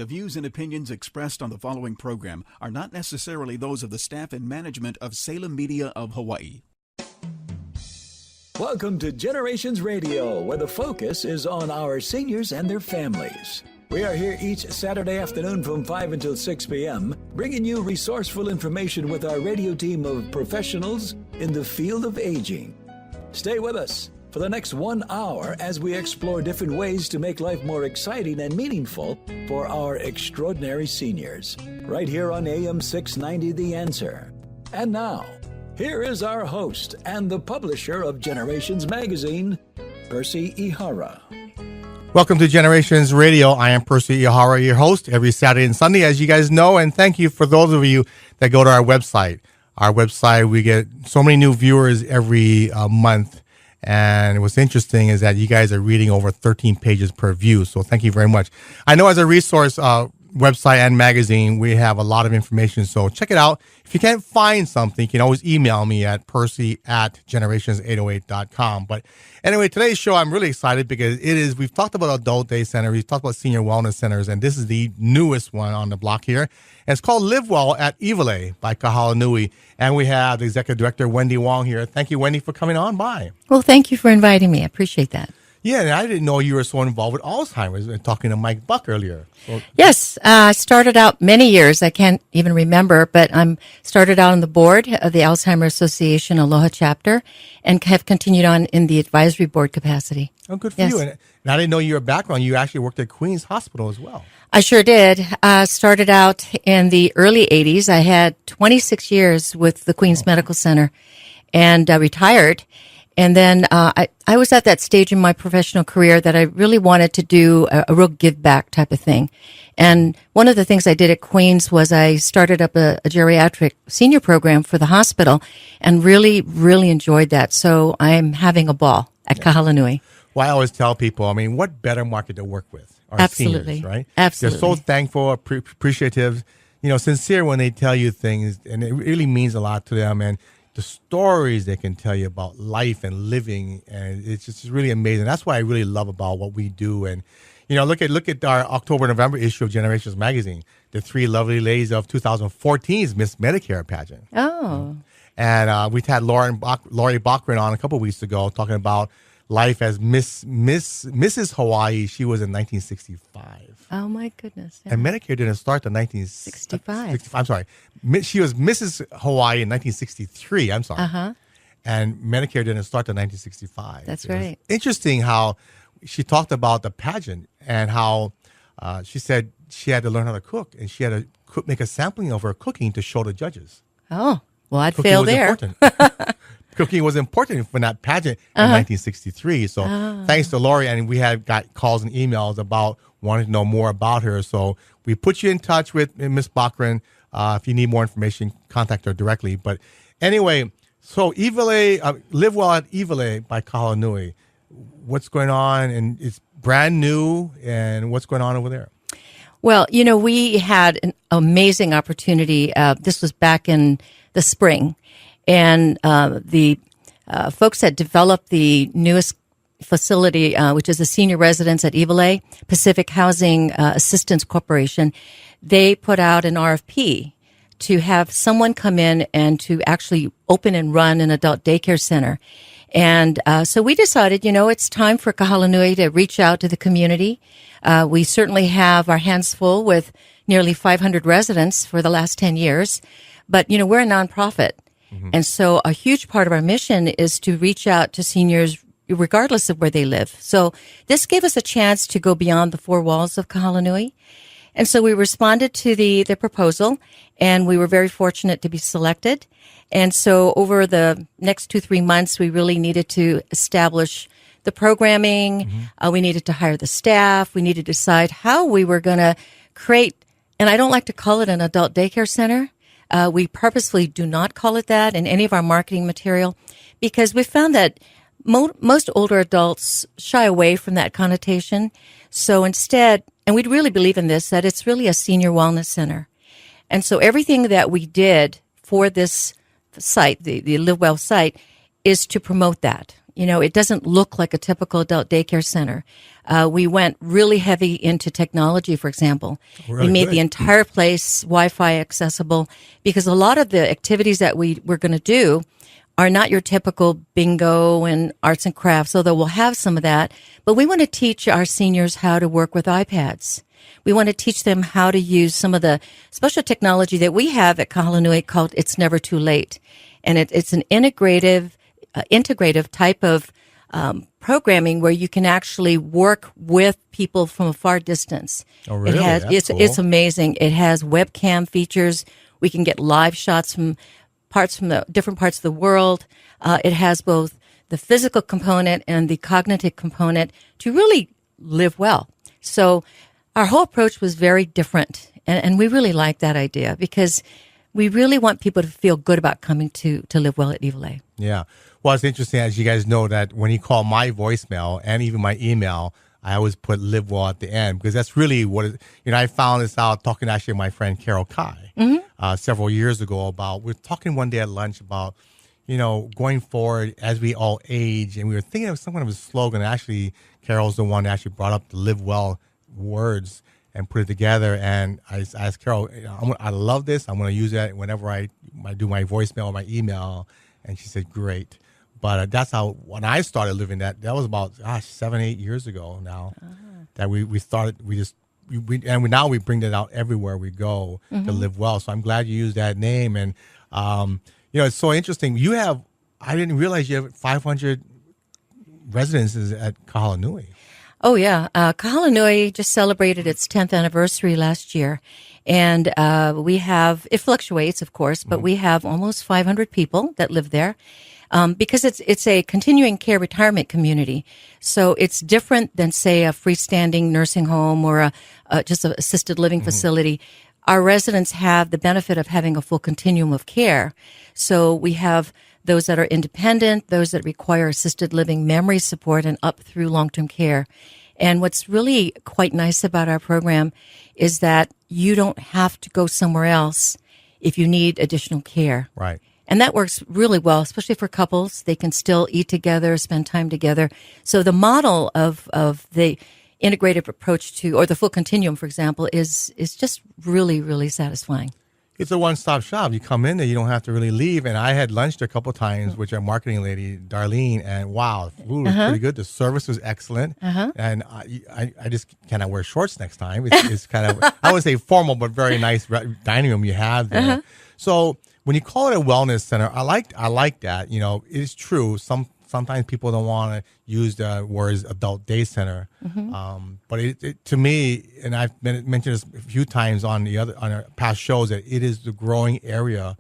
The views and opinions expressed on the following program are not necessarily those of the staff and management of Salem Media of Hawaii. Welcome to Generations Radio, where the focus is on our seniors and their families. We are here each Saturday afternoon from 5 until 6 p.m., bringing you resourceful information with our radio team of professionals in the field of aging. Stay with us for the next 1 hour as we explore different ways to make life more exciting and meaningful for our extraordinary seniors. Right here on AM 690 The Answer. And now, here is our host and the publisher of Generations Magazine, Percy Ihara. Welcome to Generations Radio. I am Percy Ihara, your host every Saturday and Sunday, as you guys know, and thank you for those of you that go to our website. Our website, we get so many new viewers every month. And what's interesting is that you guys are reading over 13 pages per view. So thank you very much. I know as a resource website and magazine, we have a lot of information. So check it out. If you can't find something, you can always email me at percy@generations808.com. But anyway, today's show, I'm really excited because we've talked about adult day centers, we've talked about senior wellness centers, and this is the newest one on the block here. And it's called Live Well at Iwilei by Kahala Nui. And we have the executive director, Wendy Wong, here. Thank you, Wendy, for coming on by. Well, thank you for inviting me. I appreciate that. Yeah, and I didn't know you were so involved with Alzheimer's, and talking to Mike Buck earlier. Well, yes, I started out many years. I can't even remember, but I started out on the board of the Alzheimer's Association Aloha chapter and have continued on in the advisory board capacity. Oh, good for you. And I didn't know your background. You actually worked at Queens Hospital as well. I sure did. Started out in the early 80s. I had 26 years with the Queens Medical Center and retired. And then I was at that stage in my professional career that I really wanted to do a real give back type of thing. And one of the things I did at Queens was I started up a geriatric senior program for the hospital and really, really enjoyed that. So I'm having a ball at Kahala Nui. Well, I always tell people, I mean, what better market to work with? Our Absolutely. Seniors, right? Absolutely. They're so thankful, appreciative, sincere when they tell you things, and it really means a lot to them. And the stories they can tell you about life and living, and it's just really amazing. That's what I really love about what we do. And look at our October-November issue of Generations Magazine. The three lovely ladies of 2014's Miss Medicare pageant. Oh. And we had Lori Bachran on a couple of weeks ago talking about life as Mrs. Hawaii. She was in 1965. Oh, my goodness. Yeah. And Medicare didn't start in 1965. I'm sorry. She was Mrs. Hawaii in 1963. I'm sorry. Uh-huh. And Medicare didn't start in 1965. That's right. Interesting how she talked about the pageant and how she said she had to learn how to cook, and she had to make a sampling of her cooking to show the judges. Oh, well, I'd Cooking fail was there. Important. Cooking was important for that pageant in 1963. So thanks to Lori, and we have got calls and emails about wanting to know more about her. So we put you in touch with Miss Bachran. If you need more information, contact her directly. But anyway, so Iwilei, Live Well at Iwilei by Kahala Nui. What's going on? And it's brand new. And what's going on over there? Well, we had an amazing opportunity. This was back in the spring. And the folks that developed the newest facility, which is a senior residence at Iwilei, Pacific Housing Assistance Corporation, they put out an RFP to have someone come in and to actually open and run an adult daycare center. And so we decided, it's time for Kahala Nui to reach out to the community. We certainly have our hands full with nearly 500 residents for the last 10 years. But, we're a nonprofit. Mm-hmm. And so a huge part of our mission is to reach out to seniors regardless of where they live. So this gave us a chance to go beyond the four walls of Kahala Nui. And so we responded to the proposal, and we were very fortunate to be selected. And so over the next 2-3 months, we really needed to establish the programming. Mm-hmm. We needed to hire the staff. We needed to decide how we were going to create, and I don't like to call it an adult daycare center. We purposefully do not call it that in any of our marketing material because we found that most older adults shy away from that connotation. So instead, and we really believe in this, that it's really a senior wellness center. And so everything that we did for this site, the Live Well site, is to promote that. It doesn't look like a typical adult daycare center. We went really heavy into technology, for example. Really we made good. the entire place Wi-Fi accessible because a lot of the activities that we're going to do are not your typical bingo and arts and crafts, although we'll have some of that. But we want to teach our seniors how to work with iPads. We want to teach them how to use some of the special technology that we have at Kahala Nui called It's Never Too Late. And it's an integrative type of programming where you can actually work with people from a far distance. Oh, really? It's amazing. It has webcam features. We can get live shots from the different parts of the world. It has both the physical component and the cognitive component to really live well. So our whole approach was very different, and we really like that idea because we really want people to feel good about coming to live well at Iwilei. Yeah. Well, it's interesting, as you guys know, that when you call my voicemail and even my email, I always put live well at the end because that's really what it, I found this out talking actually to my friend Carol Kai several years ago we're talking one day at lunch about, going forward as we all age, and we were thinking of some kind of a slogan. Actually, Carol's the one that actually brought up the live well words and put it together. And I asked Carol, I love this. I'm going to use it whenever I do my voicemail or my email. And she said, great. But that's how, when I started living that was about 7-8 years ago now that we started, now we bring that out everywhere we go to live well. So I'm glad you used that name. And, it's so interesting. I didn't realize you have 500 residences at Kahala Nui. Oh, yeah. Kahala Nui just celebrated its 10th anniversary last year. And we have, it fluctuates, of course, but we have almost 500 people that live there because it's a continuing care retirement community. So it's different than, say, a freestanding nursing home or just an assisted living facility. Our residents have the benefit of having a full continuum of care. So we have those that are independent, those that require assisted living memory support, and up through long-term care. And what's really quite nice about our program is that you don't have to go somewhere else if you need additional care. Right. And that works really well, especially for couples. They can still eat together, spend time together. So the model of the integrative approach to, or the full continuum, for example, is just really, really satisfying. It's a one-stop shop. You come in there, you don't have to really leave. And I had lunch there a couple of times with our marketing lady, Darlene, and wow, food was pretty good. The service was excellent. And I just cannot wear shorts next time. It's kind of, I would say formal, but very nice dining room you have there. So when you call it a wellness center, I like that. It is true. Sometimes people don't want to use the words adult day center. But it, to me, and I've mentioned this a few times on our past shows, that it is the growing area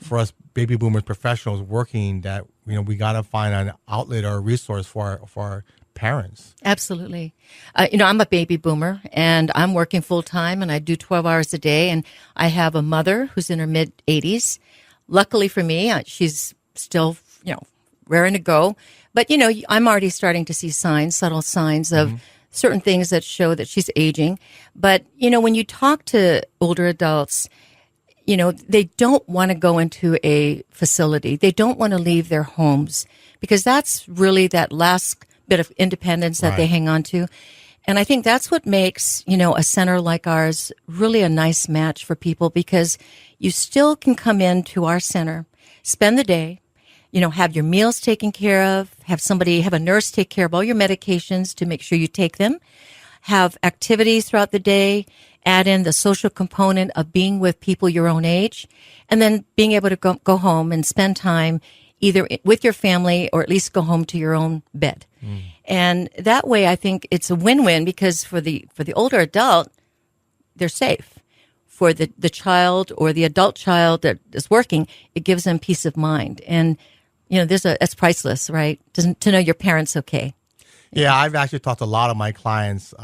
for us baby boomers professionals working that, we got to find an outlet or a resource for our parents. Absolutely. I'm a baby boomer and I'm working full time and I do 12 hours a day. And I have a mother who's in her mid 80s. Luckily for me, she's still, raring to go. But, I'm already starting to see subtle signs of certain things that show that she's aging. But, when you talk to older adults, they don't want to go into a facility. They don't want to leave their homes because that's really that last bit of independence that they hang on to. And I think that's what makes, a center like ours really a nice match for people because you still can come into our center, spend the day, have your meals taken care of, have a nurse take care of all your medications to make sure you take them, have activities throughout the day, add in the social component of being with people your own age, and then being able to go home and spend time either with your family or at least go home to your own bed. And that way, I think it's a win-win because for the older adult, they're safe. For the child or the adult child that is working, it gives them peace of mind. And that's priceless, right? To know your parents okay. Yeah, I've actually talked to a lot of my clients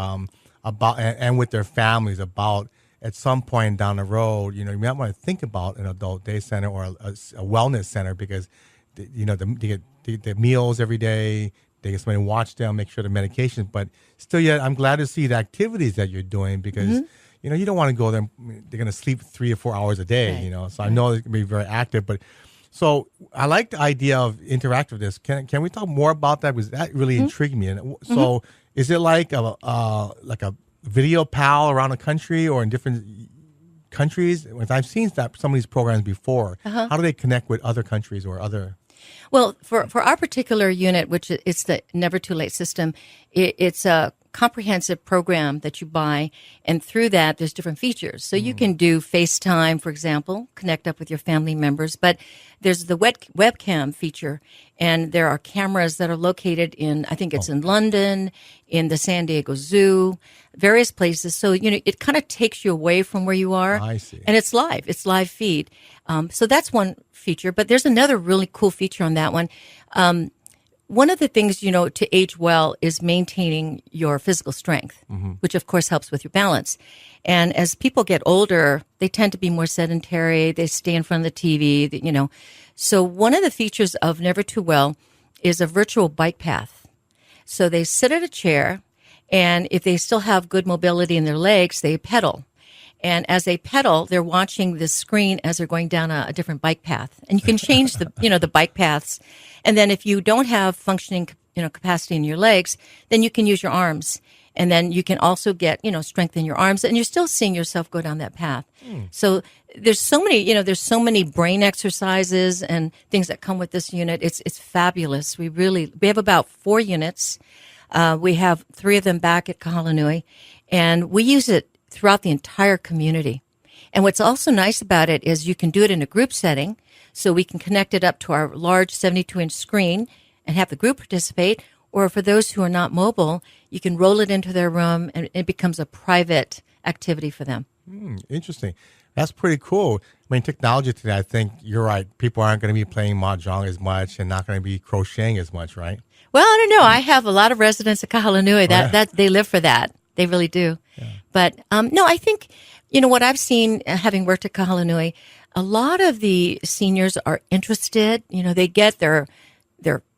about and with their families about at some point down the road, you might want to think about an adult day center or a wellness center because, they get the meals every day. They get somebody to watch them, make sure the medications. But still, yet I'm glad to see the activities that you're doing because, you don't want to go there. They're going to sleep 3 or 4 hours a day, So I know they're going to be very active, but. So I like the idea of interactiveness. Can we talk more about that? Because that really intrigued me. And so Is it like a video pal around the country or in different countries? I've seen some of these programs before. How do they connect with other countries or other? Well, for our particular unit, which it's the Never Too Late system, it's a comprehensive program that you buy, and through that, there's different features. So you can do FaceTime, for example, connect up with your family members, but there's the webcam feature, and there are cameras that are located in, I think it's in London, in the San Diego Zoo, various places. So, it kind of takes you away from where you are. I see. And it's live feed. So that's one feature, but there's another really cool feature on that one. One of the things, to age well is maintaining your physical strength, which of course helps with your balance. And as people get older, they tend to be more sedentary. They stay in front of the TV, So one of the features of Never Too Well is a virtual bike path. So they sit at a chair, and if they still have good mobility in their legs, they pedal. And as they pedal, they're watching the screen as they're going down a different bike path. And you can change the, the bike paths. And then if you don't have functioning, capacity in your legs, then you can use your arms. And then you can also get, strength in your arms, and you're still seeing yourself go down that path. So there's so many brain exercises and things that come with this unit. It's fabulous. We have about 4 units. We have 3 of them back at Kahala Nui, and we use it throughout the entire community. And what's also nice about it is you can do it in a group setting, so we can connect it up to our large 72-inch screen and have the group participate. Or for those who are not mobile, you can roll it into their room, and it becomes a private activity for them. Interesting. That's pretty cool. I mean, technology today, I think you're right. People aren't going to be playing mahjong as much and not going to be crocheting as much, right? Well, I don't know. I have a lot of residents at Kahala Nui that they live for that. They really do. Yeah. But no, I think, what I've seen, having worked at Kahala Nui, a lot of the seniors are interested. They get their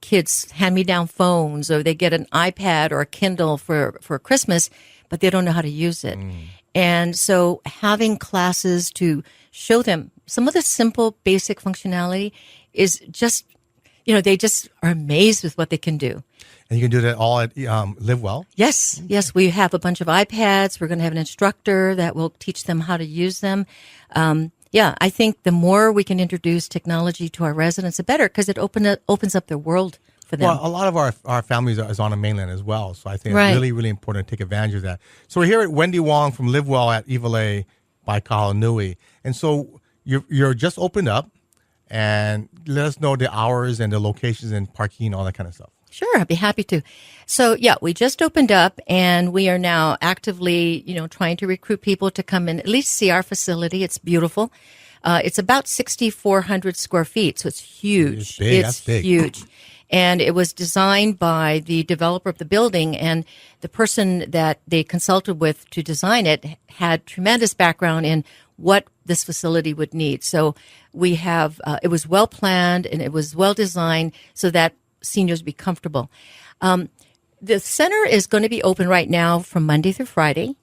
kids' hand-me-down phones, or they get an iPad or a Kindle for Christmas, but they don't know how to use it. And so having classes to show them some of the simple, basic functionality is just, they just are amazed with what they can do. And you can do that all at Live Well? Yes. Yes, we have a bunch of iPads. We're going to have an instructor that will teach them how to use them. I think the more we can introduce technology to our residents, the better, because it opens up their world for them. Well, a lot of our families is on the mainland as well, so I think it's really, really important to take advantage of that. So we're here at Wendy Wong from Live Well at Iwilei by Kahala Nui. And so you're just opened up, and let us know the hours and the locations and parking and all that kind of stuff. Sure, I'd be happy to. So, we just opened up, and we are now actively, trying to recruit people to come and at least see our facility. It's beautiful. It's about 6,400 square feet, so it's huge. It's big. That's big. Huge. And it was designed by the developer of the building, and the person that they consulted with to design it had tremendous background in what this facility would need. So we have, it was well planned, and it was well designed so that seniors be comfortable. The center is going to be open right now from Monday through Friday,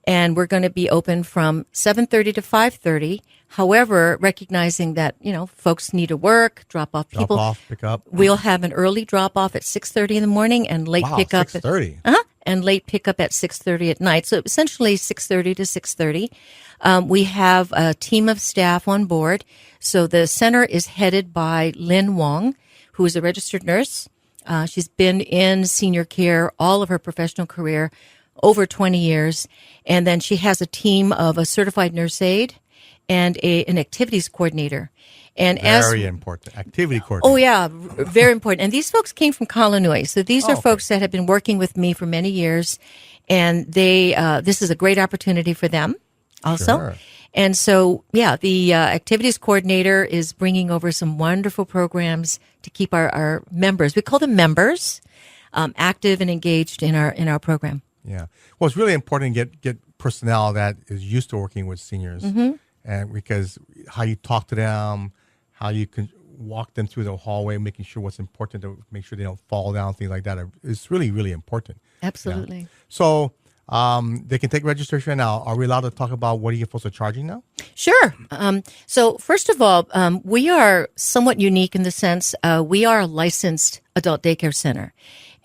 and we're going to be open from 7:30 to 5:30. However, recognizing that, folks need to work, drop off people. Drop off, pick up. We'll have an early drop off at 6:30 in the morning and late pickup 6:30. And late pickup at 6:30 at night. So essentially 6:30 to 6:30. We have a team of staff on board. So the center is headed by Lynn Wong, who is a registered nurse. She's been in senior care all of her professional career, over 20 years. And then she has a team of a certified nurse aide and an activities coordinator. And very important. Activity coordinator. Oh, yeah, very important. And these folks came from Kahala Nui. So these are folks that have been working with me for many years. And this is a great opportunity for them also. Sure. And so, the activities coordinator is bringing over some wonderful programs to keep our members, we call them members, active and engaged in our program. Yeah. Well, it's really important to get personnel that is used to working with seniors, and because how you talk to them, how you can walk them through the hallway, making sure what's important to make sure they don't fall down, things like that. It's really, really important. Absolutely. Yeah. So they can take registration now. Are we allowed to talk about what are you supposed to charging now? Sure. So first of all, we are somewhat unique in the sense we are a licensed adult daycare center.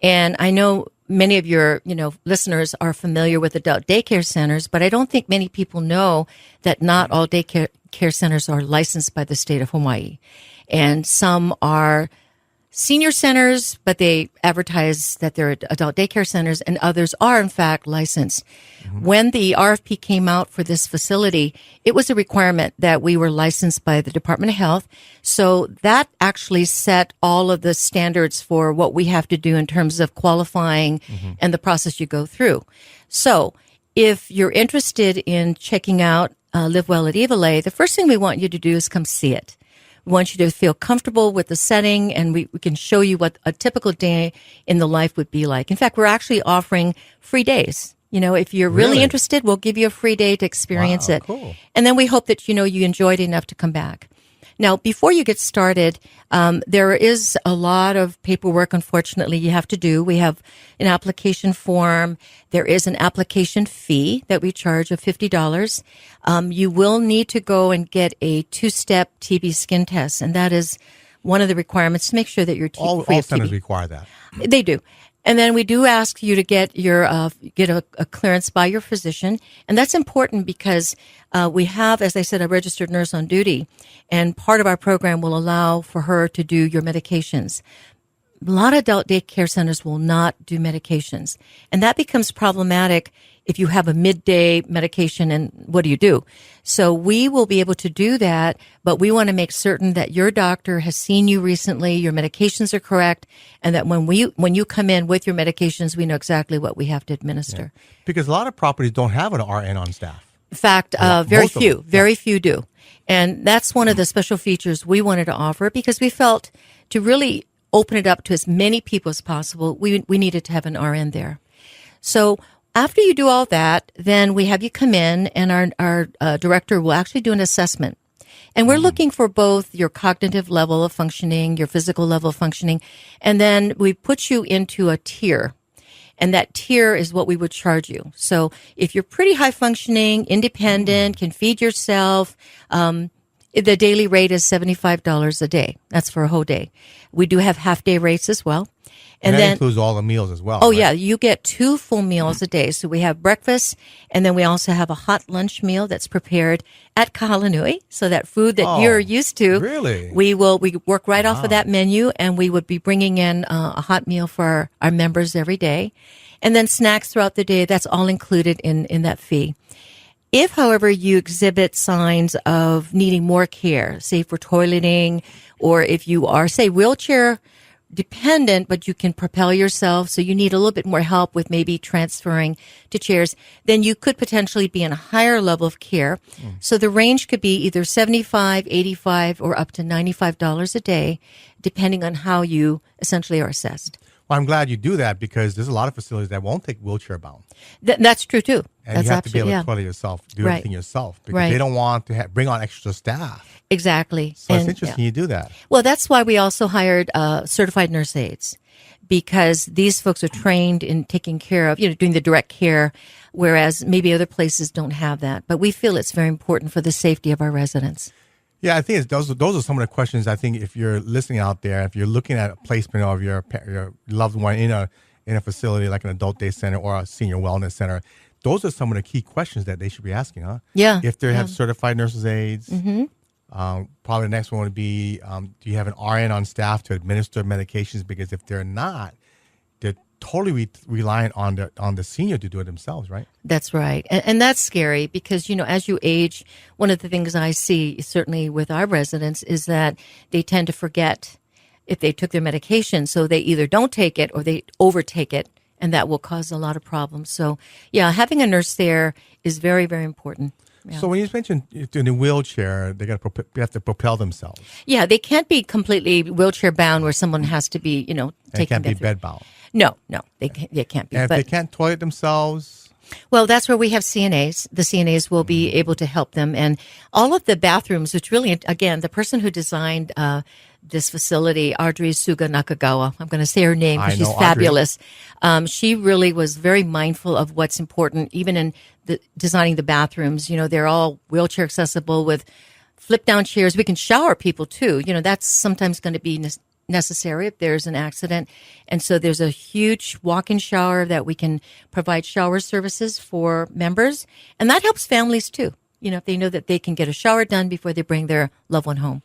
And I know many of your, listeners are familiar with adult daycare centers, but I don't think many people know that not all care centers are licensed by the state of Hawaii. And some are senior centers, but they advertise that they're adult daycare centers, and others are, in fact, licensed. When the RFP came out for this facility, it was a requirement that we were licensed by the Department of Health. So that actually set all of the standards for what we have to do in terms of qualifying and the process you go through. So if you're interested in checking out Live Well at Iwilei, the first thing we want you to do is come see it. We want you to feel comfortable with the setting, and we can show you what a typical day in the life would be like. In fact, we're actually offering free days. If you're really interested, we'll give you a free day to experience it. Cool. And then we hope that, you enjoyed it enough to come back. Now, before you get started, there is a lot of paperwork, unfortunately, you have to do. We have an application form. There is an application fee that we charge of $50. You will need to go and get a 2-step TB skin test, and that is one of the requirements to make sure that you're free All of TB. centers require that. They do. And then we do ask you to get your get a clearance by your physician, and that's important because we have, as I said, a registered nurse on duty, and part of our program will allow for her to do your medications. A lot of adult daycare centers will not do medications, and that becomes problematic if you have a midday medication, and what do you do? So we will be able to do that, but we want to make certain that your doctor has seen you recently, your medications are correct, and that when you come in with your medications, we know exactly what we have to administer. Yeah. Because a lot of properties don't have an RN on staff. In fact, very few do. And that's one of the special features we wanted to offer because we felt to really open it up to as many people as possible, we needed to have an RN there. So after you do all that, then we have you come in, and our director will actually do an assessment. And we're looking for both your cognitive level of functioning, your physical level of functioning, and then we put you into a tier. And that tier is what we would charge you. So if you're pretty high functioning, independent, can feed yourself, the daily rate is $75 a day. That's for a whole day. We do have half day rates as well. And that includes all the meals as well. Oh, right? yeah. You get 2 full meals a day. So we have breakfast, and then we also have a hot lunch meal that's prepared at Kahala Nui. So that food that you're used to. Really? We work right off of that menu, and we would be bringing in a hot meal for our members every day. And then snacks throughout the day. That's all included in that fee. If, however, you exhibit signs of needing more care, say for toileting, or if you are, say, wheelchair dependent, but you can propel yourself, so you need a little bit more help with maybe transferring to chairs, then you could potentially be in a higher level of care. So the range could be either $75, $85, or up to $95 a day, depending on how you essentially are assessed. Well, I'm glad you do that because there's a lot of facilities that won't take wheelchair bound. That's true, too. And That's you have to be able to yeah. toilet yourself, do everything yourself, because Right. they don't want to bring on extra staff. Exactly. So it's interesting you do that. Well, that's why we also hired certified nurse aides, because these folks are trained in taking care of, doing the direct care, whereas maybe other places don't have that. But we feel it's very important for the safety of our residents. Yeah, I think those are some of the questions. I think if you're listening out there, if you're looking at a placement of your loved one in a facility like an adult day center or a senior wellness center, those are some of the key questions that they should be asking, huh? Yeah. If they have certified nurses aides, probably the next one would be, do you have an RN on staff to administer medications? Because if they're not, they're totally reliant on the senior to do it themselves, right? That's right. And that's scary because, as you age, one of the things I see certainly with our residents is that they tend to forget if they took their medication. So they either don't take it or they overtake it, and that will cause a lot of problems. So, yeah, having a nurse there is very, very important. Yeah. So when you mentioned in a wheelchair, they have to propel themselves. Yeah, they can't be completely wheelchair bound where someone has to be, They taking can't be them bed bound. No, they can't be. And if they can't toilet themselves, well, that's where we have CNAs. The CNAs will be able to help them. And all of the bathrooms, which really, again, the person who designed this facility, Audrey Suga Nakagawa, I'm going to say her name because she's fabulous. She really was very mindful of what's important, even in designing the bathrooms. They're all wheelchair accessible with flip down chairs. We can shower people too. That's sometimes going to be necessary if there's an accident. And so there's a huge walk-in shower that we can provide shower services for members. And that helps families too. If they know that they can get a shower done before they bring their loved one home.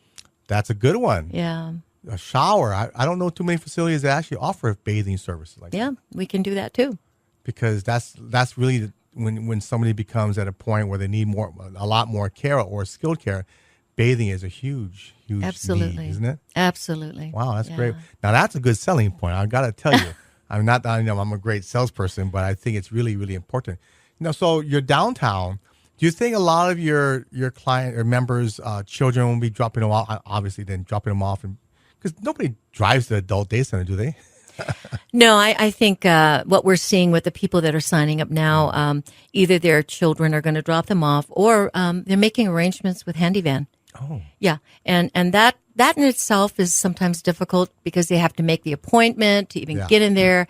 That's a good one. Yeah. A shower. I don't know too many facilities that actually offer bathing services like that. Yeah, we can do that too. Because that's really when somebody becomes at a point where they need a lot more care or skilled care, bathing is a huge Absolutely. need, isn't it? Absolutely. Wow, that's great. Now that's a good selling point. I've got to tell you, I'm a great salesperson, but I think it's really, really important. So you're downtown. Do you think a lot of your client or members' children will be dropping them off? Obviously, then dropping them off, because nobody drives to the adult day center, do they? No, I think what we're seeing with the people that are signing up now, either their children are going to drop them off, or they're making arrangements with Handyvan. Oh, yeah, and that in itself is sometimes difficult because they have to make the appointment to even get in there,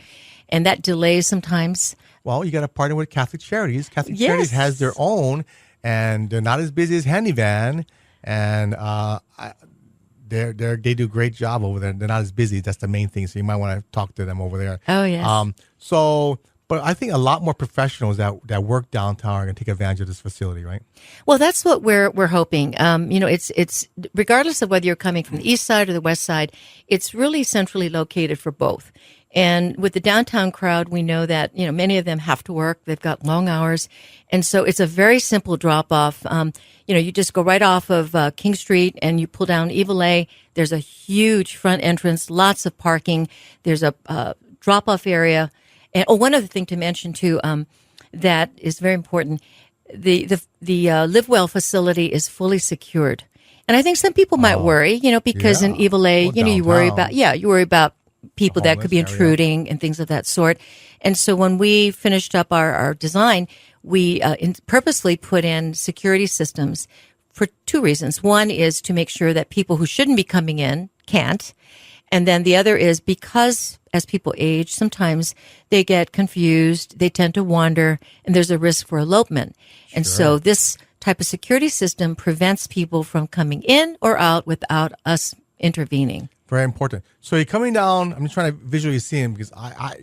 and that delays sometimes. Well, you got to partner with Catholic Charities. Catholic Charities has their own, and they're not as busy as Handyvan, and they do a great job over there. They're not as busy. That's the main thing. So you might want to talk to them over there. Oh, yes. But I think a lot more professionals that work downtown are going to take advantage of this facility, right? Well, that's what we're hoping. It's regardless of whether you're coming from the east side or the west side, it's really centrally located for both. And with the downtown crowd, we know that, many of them have to work. They've got long hours. And so it's a very simple drop off. You just go right off of King Street and you pull down Iwilei. There's a huge front entrance, lots of parking. There's a drop off area. And one other thing to mention too, that is very important. The Live Well facility is fully secured. And I think some people might worry, because in Iwilei, you worry about people that could be intruding and things of that sort. And so when we finished up our design, we purposely put in security systems for two reasons. One is to make sure that people who shouldn't be coming in can't. And then the other is because as people age, sometimes they get confused, they tend to wander, and there's a risk for elopement. And so this type of security system prevents people from coming in or out without us intervening. Very important. So you're coming down. I'm just trying to visually see him because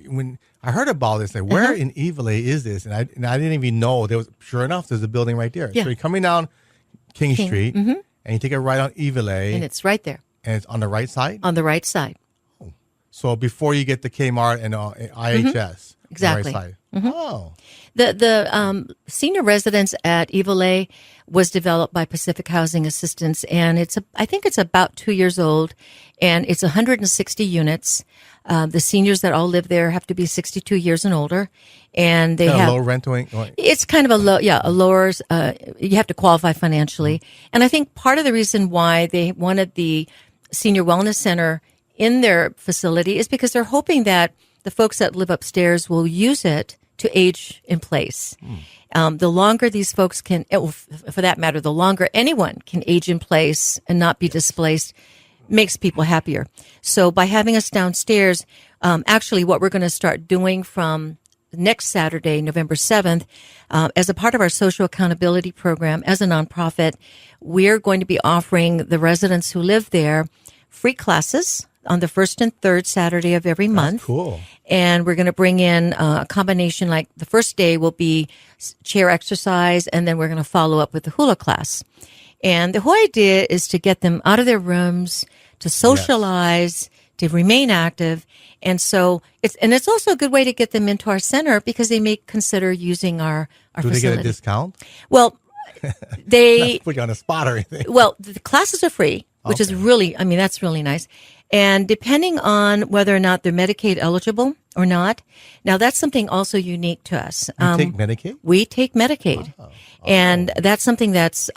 when I heard about this, where in Iwilei is this? And I didn't even know there was. Sure enough, there's a building right there. Yeah. So you're coming down King Street, and you take it right on Iwilei, and it's right there. And it's on the right side. On the right side. Oh. So before you get to Kmart and IHS, exactly. On the right side. Oh. The senior residence at Iwilei was developed by Pacific Housing Assistance, and I think it's about 2 years old, and it's 160 units. The seniors that all live there have to be 62 years and older, and they have low renting. It's kind of a lower. You have to qualify financially, and I think part of the reason why they wanted the senior wellness center in their facility is because they're hoping that the folks that live upstairs will use it to age in place. The longer these folks can, for that matter, the longer anyone can age in place and not be displaced, makes people happier. So by having us downstairs, actually what we're going to start doing from next Saturday, November 7th, as a part of our social accountability program as a nonprofit, we're going to be offering the residents who live there free classes on the first and third Saturday of every month. Cool. And we're going to bring in a combination, like the first day will be chair exercise, and then we're going to follow up with the hula class. And the whole idea is to get them out of their rooms, to socialize, to remain active. And so it's also a good way to get them into our center because they may consider using our facility. Do they get a discount? Well, they not put you on the spot or anything. Well, the classes are free, which is really, that's really nice. And depending on whether or not they're Medicaid eligible or not, now that's something also unique to us. You take Medicaid? We take Medicaid. And that's something that's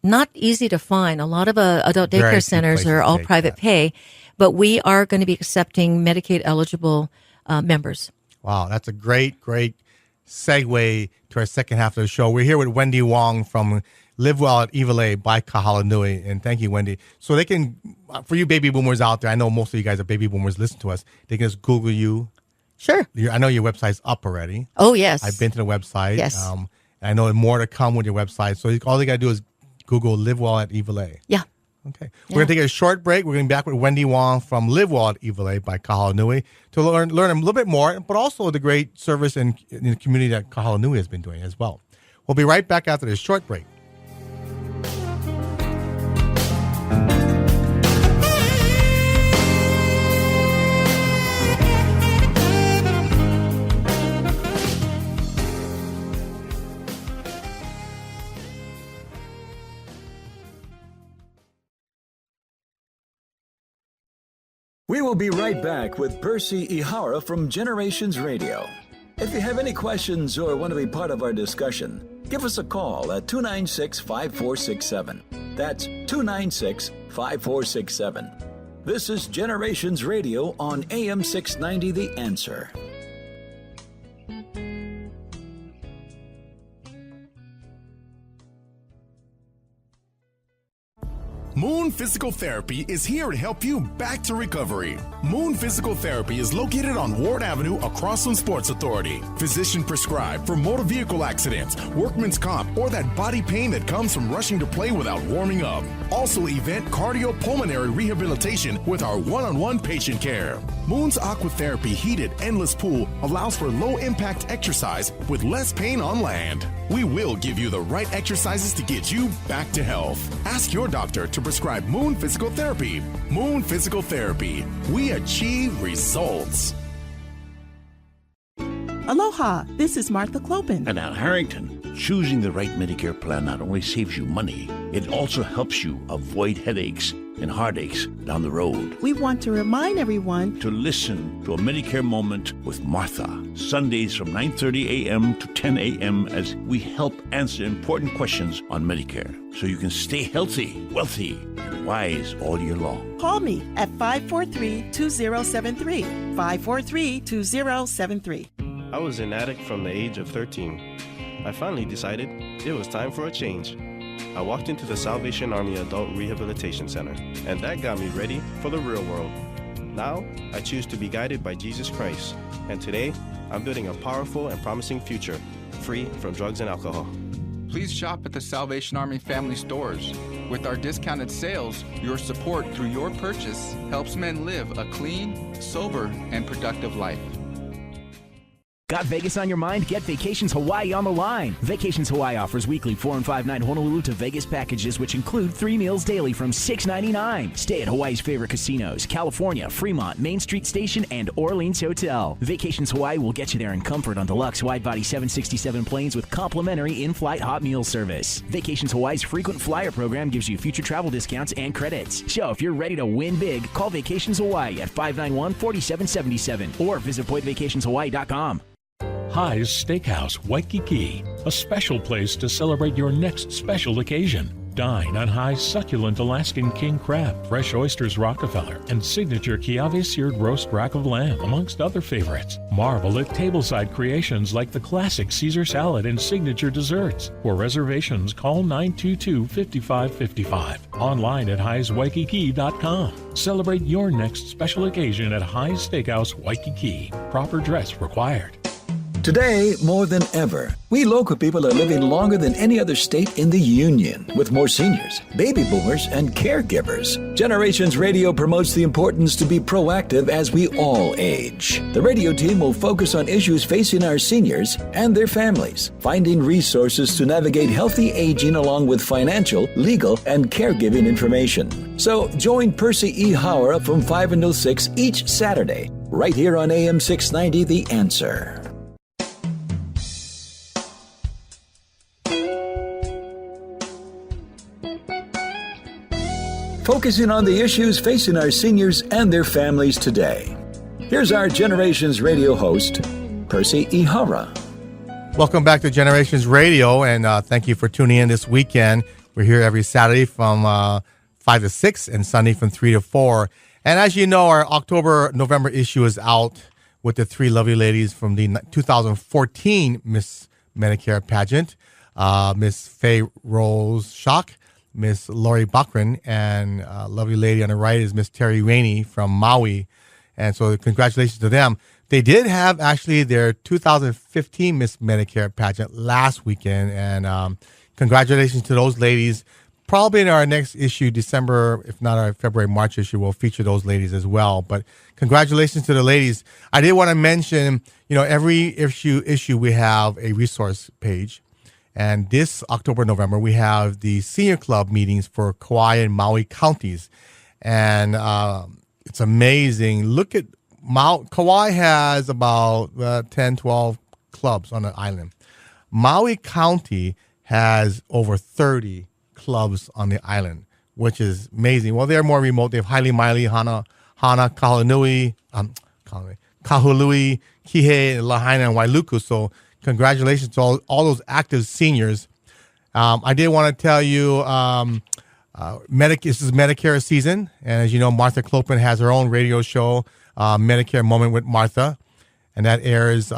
not easy to find. A lot of adult daycare centers are all private pay, but we are going to be accepting Medicaid eligible members. Wow, that's a great segue to our second half of the show. We're here with Wendy Wong from Live Well at Iwilei by Kahala Nui. And thank you, Wendy. So they can, for you baby boomers out there, I know most of you guys are baby boomers, listen to us. They can just Google you. Sure. I know your website's up already. Oh, yes. I've been to the website. Yes. And I know more to come with your website. So all they got to do is Google Live Well at Iwilei. Yeah. Okay. We're going to take a short break. We're going to be back with Wendy Wong from Live Well at Iwilei by Kahala Nui to learn a little bit more, but also the great service in the community that Kahala Nui has been doing as well. We'll be right back after this short break. We will be right back with Percy Ihara from Generations Radio. If you have any questions or want to be part of our discussion, give us a call at 296-5467. That's 296-5467. This is Generations Radio on AM 690 The Answer. Moon Physical Therapy is here to help you back to recovery. Moon Physical Therapy is located on Ward Avenue across from Sports Authority. Physician prescribed for motor vehicle accidents, workman's comp, or that body pain that comes from rushing to play without warming up. Also event cardiopulmonary rehabilitation with our one-on-one patient care. Moon's Aquatherapy heated endless pool allows for low-impact exercise with less pain on land. We will give you the right exercises to get you back to health. Ask your doctor to prescribe Moon Physical Therapy. Moon Physical Therapy. We achieve results. Aloha, this is Martha Clopin. And Al Harrington. Choosing the right Medicare plan not only saves you money, it also helps you avoid headaches and heartaches down the road. We want to remind everyone to listen to a Medicare Moment with Martha, Sundays from 9:30 a.m. to 10 a.m. as we help answer important questions on Medicare so you can stay healthy, wealthy, and wise all year long. Call me at 543-2073, 543-2073. I was an addict from the age of 13. I finally decided it was time for a change. I walked into the Salvation Army Adult Rehabilitation Center, and that got me ready for the real world. Now, I choose to be guided by Jesus Christ, and today, I'm building a powerful and promising future, free from drugs and alcohol. Please shop at the Salvation Army family stores. With our discounted sales, your support through your purchase helps men live a clean, sober, and productive life. Got Vegas on your mind? Get Vacations Hawaii on the line. Vacations Hawaii offers weekly 4- and 5-night Honolulu to Vegas packages, which include 3 meals daily from $6.99. Stay at Hawaii's favorite casinos: California, Fremont, Main Street Station, and Orleans Hotel. Vacations Hawaii will get you there in comfort on deluxe wide-body 767 planes with complimentary in-flight hot meal service. Vacations Hawaii's frequent flyer program gives you future travel discounts and credits. So if you're ready to win big, call Vacations Hawaii at 591-4777 or visit PointVacationsHawaii.com. High's Steakhouse, Waikiki, a special place to celebrate your next special occasion. Dine on High's succulent Alaskan king crab, fresh oysters Rockefeller, and signature Kiawe seared roast rack of lamb, amongst other favorites. Marvel at tableside creations like the classic Caesar salad and signature desserts. For reservations, call 922-5555. Online at highswaikiki.com. Celebrate your next special occasion at High's Steakhouse, Waikiki. Proper dress required. Today, more than ever, we local people are living longer than any other state in the Union, with more seniors, baby boomers, and caregivers. Generations Radio promotes the importance to be proactive as we all age. The radio team will focus on issues facing our seniors and their families, finding resources to navigate healthy aging along with financial, legal, and caregiving information. So join Percy Ihara from 5 until 6 each Saturday, right here on AM 690 The Answer. Focusing on the issues facing our seniors and their families today. Here's our Generations Radio host, Percy Ihara. Welcome back to Generations Radio, and thank you for tuning in this weekend. We're here every Saturday from 5 to 6 and Sunday from 3 to 4. And as you know, our October-November issue is out with the 3 lovely ladies from the 2014 Miss Medicare pageant, Miss Faye Rose Schock, Miss Lori Bachran, and a lovely lady on the right is Miss Terry Rainey from Maui. And so congratulations to them. They did have actually their 2015 Miss Medicare pageant last weekend, and congratulations to those ladies. probably in our next issue, December, if not our February, March issue, we'll feature those ladies as well. But congratulations to the ladies. I did want to mention, every issue we have a resource page. And this October, November, we have the senior club meetings for Kauai and Maui counties. And it's amazing. Look at Kauai has about 10, 12 clubs on the island. Maui County has over 30 clubs on the island, which is amazing. Well, they're more remote. They have Haile Maile, Hana, Kahala Nui, Kahului, Kihei, Lahaina, and Wailuku. So congratulations to all those active seniors. I did want to tell you, this is Medicare season. And as you know, Martha Clopin has her own radio show, Medicare Moment with Martha. And that airs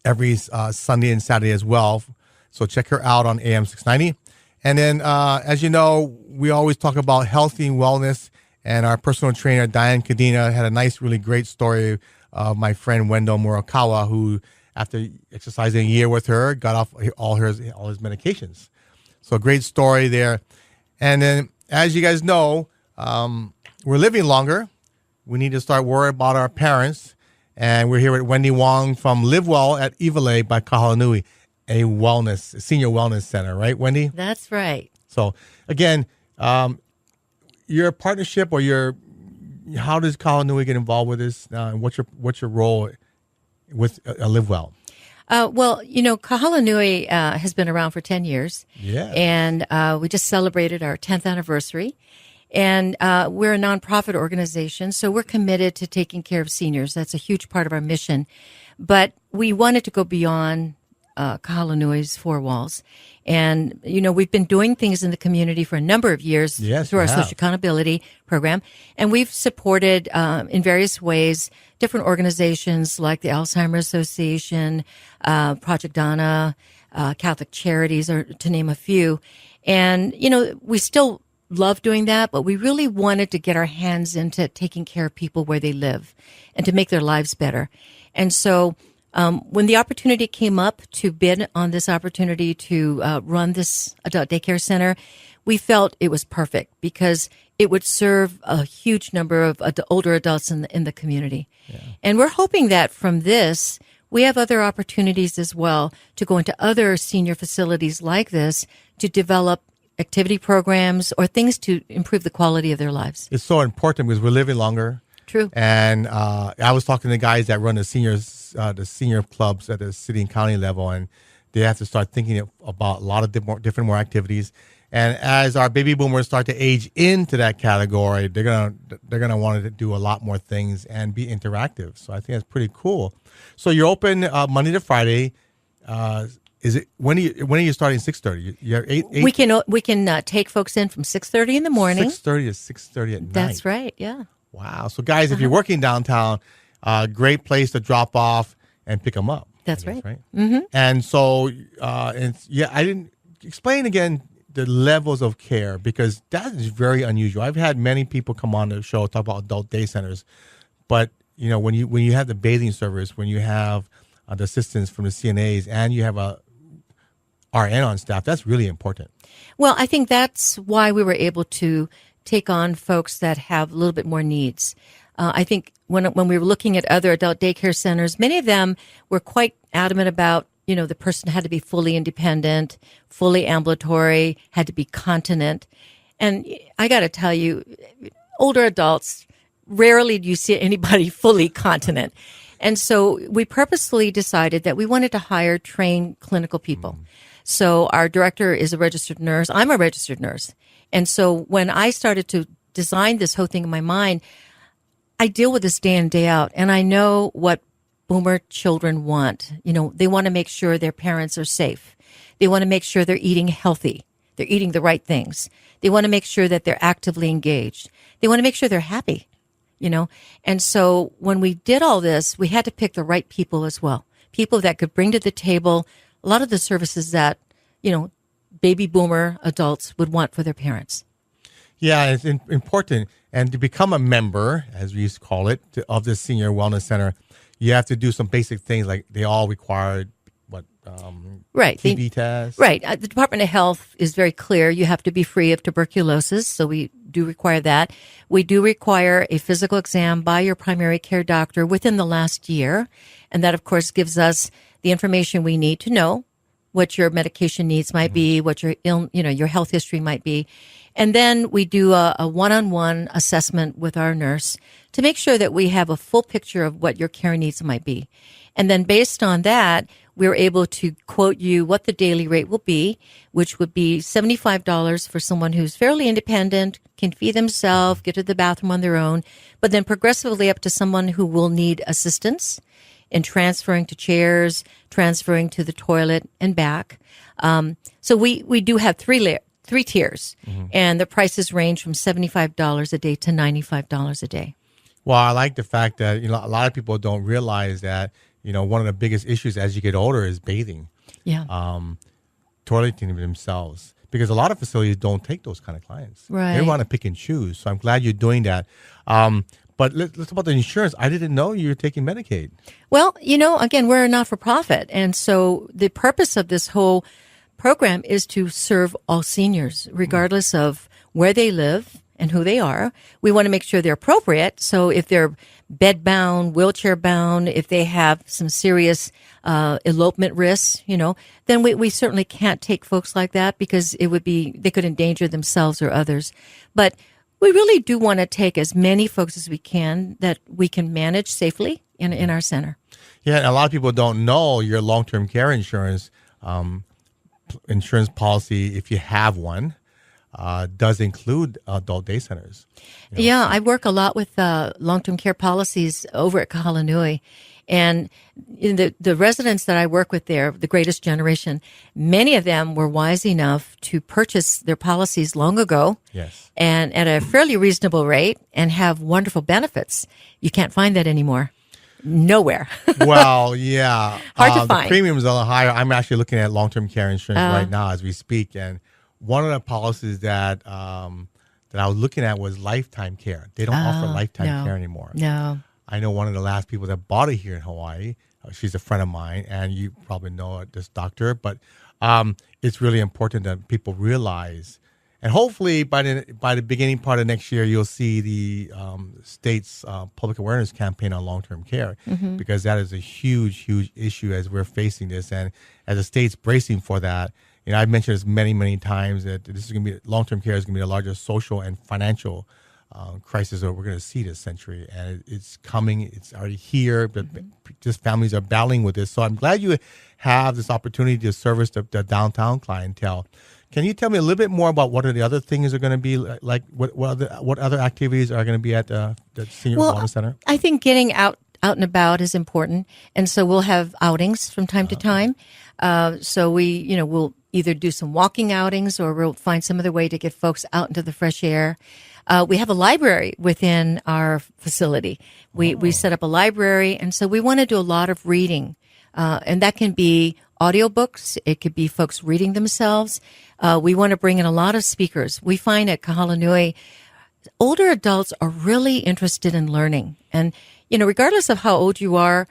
every Sunday and Saturday as well. So check her out on AM 690. And then, as you know, we always talk about healthy and wellness. And our personal trainer, Diane Kadena, had a nice, really great story of my friend Wendell Murakawa, who, after exercising a year with her, got off all his medications. So a great story there. And then, as you guys know, we're living longer. We need to start worrying about our parents. And we're here with Wendy Wong from Live Well at Iwilei by Kahala Nui, a senior wellness center, right, Wendy? That's right. So, again, your partnership or how does Kahala Nui get involved with this? And what's your role with Live Well? Well, Kahala Nui has been around for 10 years. Yeah. And we just celebrated our 10th anniversary. And we're a nonprofit organization, so we're committed to taking care of seniors. That's a huge part of our mission. But we wanted to go beyond Kahala Nui's four walls. And, we've been doing things in the community for a number of years through our social accountability program. And we've supported in various ways different organizations like the Alzheimer's Association, Project Donna, Catholic Charities, or to name a few. And, we still love doing that, but we really wanted to get our hands into taking care of people where they live and to make their lives better. And so when the opportunity came up to bid on this opportunity to run this adult daycare center, we felt it was perfect because it would serve a huge number of older adults in the community. Yeah. And we're hoping that from this, we have other opportunities as well to go into other senior facilities like this to develop activity programs or things to improve the quality of their lives. It's so important because we're living longer. True. And I was talking to the guys that run the senior clubs at the city and county level, and they have to start thinking about a lot of different activities. And as our baby boomers start to age into that category, they're gonna want to do a lot more things and be interactive. So I think that's pretty cool. So you're open Monday to Friday. Is it when are you starting? 6:30. You have 8. We can take folks in from 6:30 in the morning. 6:30 to 6:30 at night. That's right. Yeah. Wow. So guys, if you're working downtown, great place to drop off and pick them up. That's right. Mm-hmm. And so, I didn't explain again the levels of care because that is very unusual. I've had many people come on the show talk about adult day centers, but when you have the bathing service, when you have the assistance from the CNAs, and you have a RN on staff, that's really important. Well, I think that's why we were able to take on folks that have a little bit more needs. I think when we were looking at other adult daycare centers, many of them were quite adamant about, the person had to be fully independent, fully ambulatory, had to be continent. And I got to tell you, older adults, rarely do you see anybody fully continent. And so we purposefully decided that we wanted to hire trained clinical people. Mm-hmm. So our director is a registered nurse. I'm a registered nurse. And so when I started to design this whole thing in my mind, I deal with this day in, day out. And I know what boomer children want. They want to make sure their parents are safe. They want to make sure they're eating healthy. They're eating the right things. They want to make sure that they're actively engaged. They want to make sure they're happy. And so when we did all this, we had to pick the right people as well. People that could bring to the table a lot of the services that, baby boomer adults would want for their parents. Yeah, it's important. And to become a member, as we used to call it, of the Senior Wellness Center, you have to do some basic things like they all require Right. TB tests. Right. The Department of Health is very clear. You have to be free of tuberculosis, so we do require that. We do require a physical exam by your primary care doctor within the last year, and that, of course, gives us the information we need to know what your medication needs might be, what your your health history might be. And then we do a one-on-one assessment with our nurse to make sure that we have a full picture of what your care needs might be. And then based on that, we're able to quote you what the daily rate will be, which would be $75 for someone who's fairly independent, can feed themselves, get to the bathroom on their own, but then progressively up to someone who will need assistance in transferring to chairs, transferring to the toilet and back. So we do have three tiers, and the prices range from $75 a day to $95 a day. Well, I like the fact that, a lot of people don't realize that, one of the biggest issues as you get older is bathing. Yeah. Toileting themselves. Because a lot of facilities don't take those kind of clients. Right. They want to pick and choose. So I'm glad you're doing that. But let's talk about the insurance. I didn't know you were taking Medicaid. Well, again, we're a not-for-profit. And so the purpose of this whole program is to serve all seniors, regardless of where they live and who they are. We want to make sure they're appropriate. So if they're bed-bound, wheelchair-bound, if they have some serious elopement risks, then we certainly can't take folks like that because they could endanger themselves or others. But we really do want to take as many folks as we can that we can manage safely in our center. Yeah, and a lot of people don't know your long-term care insurance policy, if you have one, does include adult day centers. Yeah, I work a lot with long-term care policies over at Kahala Nui. And the residents that I work with there, the greatest generation, many of them were wise enough to purchase their policies long ago. Yes. And at a fairly reasonable rate and have wonderful benefits. You can't find that anymore. Nowhere. Well, yeah. Hard to find. The premiums are a little higher. I'm actually looking at long-term care insurance right now as we speak. And one of the policies that I was looking at was lifetime care. They don't offer lifetime care anymore. No. I know one of the last people that bought it here in Hawaii. She's a friend of mine, and you probably know this doctor. But it's really important that people realize, and hopefully by the beginning part of next year, you'll see the state's public awareness campaign on long-term care, because that is a huge, huge issue as we're facing this, and as the state's bracing for that. I've mentioned this many, many times that this is going to be long-term care is going to be the largest social and financial crisis that we're going to see this century, and it's coming. It's already here, but just families are battling with this. So I'm glad you have this opportunity to service the downtown clientele. Can you tell me a little bit more about what are the other things are going to be like? What other activities are going to be at the Senior Wellness Center? I think getting out and about is important, and so we'll have outings from time to time. So we'll either do some walking outings or we'll find some other way to get folks out into the fresh air. We have a library within our facility. We set up a library, and so we want to do a lot of reading. And that can be audiobooks. It could be folks reading themselves. We want to bring in a lot of speakers. We find at Kahala Nui, older adults are really interested in learning. And, regardless of how old you are,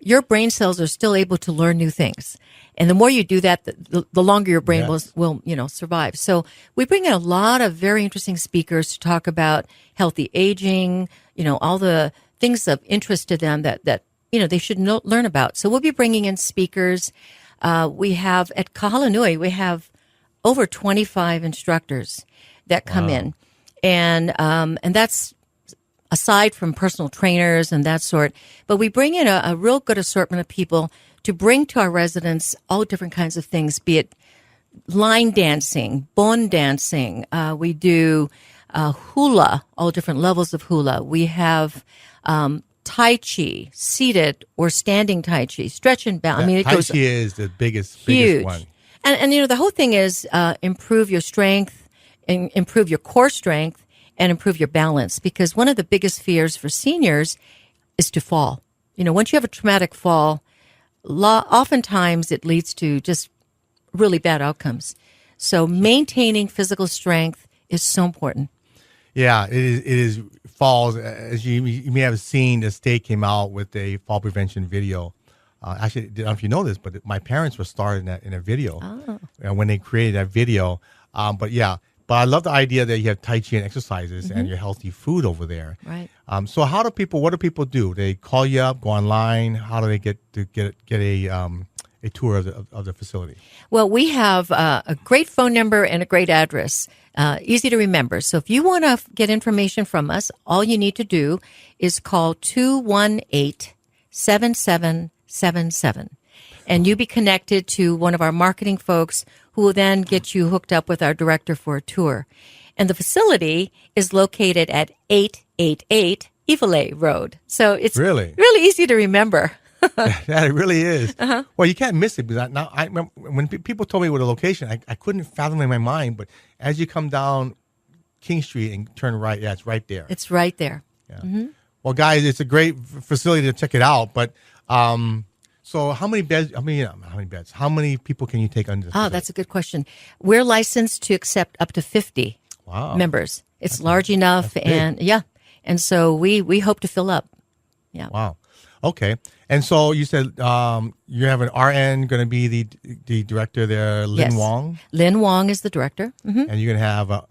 your brain cells are still able to learn new things. And the more you do that, the longer your brain will survive. So we bring in a lot of very interesting speakers to talk about healthy aging, all the things of interest to them that they should learn about. So we'll be bringing in speakers. We have at Kahala Nui, we have over 25 instructors that come in. And that's aside from personal trainers and that sort. But we bring in a real good assortment of people to bring to our residents all different kinds of things, be it line dancing, bon dancing. We do hula, all different levels of hula. We have Tai Chi, seated or standing Tai Chi, stretch and bound. Tai Chi is the biggest one. And the whole thing is improve your strength, and improve your core strength, and improve your balance. Because one of the biggest fears for seniors is to fall. Once you have a traumatic fall, oftentimes it leads to just really bad outcomes. So maintaining physical strength is so important. Yeah, it is falls. As you may have seen, the state came out with a fall prevention video Actually, I don't know if you know this, but my parents were starred in a video when they created that video. But I love the idea that you have Tai Chi and exercises and your healthy food over there. Right. So what do people do? They call you up, go online. How do they get a tour of the facility? Well, we have a great phone number and a great address. Easy to remember. So if you want to get information from us, all you need to do is call 218-7777. And you be connected to one of our marketing folks who will then get you hooked up with our director for a tour. And the facility is located at 888 Iwilei Road. So it's really easy to remember. That it really is. Well, you can't miss it because I remember when people told me what the location, I couldn't fathom it in my mind. But as you come down King Street and turn right, it's right there. It's right there. Yeah. Well, guys, it's a great facility to check it out. But so how many beds? How many beds? How many people can you take under the facility? That's a good question. We're licensed to accept up to 50 members. It's large enough, and so we hope to fill up. Yeah. Wow. Okay. And so you said you have an RN going to be the director there, Lynn Wong? Lynn Wong is the director. And you're going to have,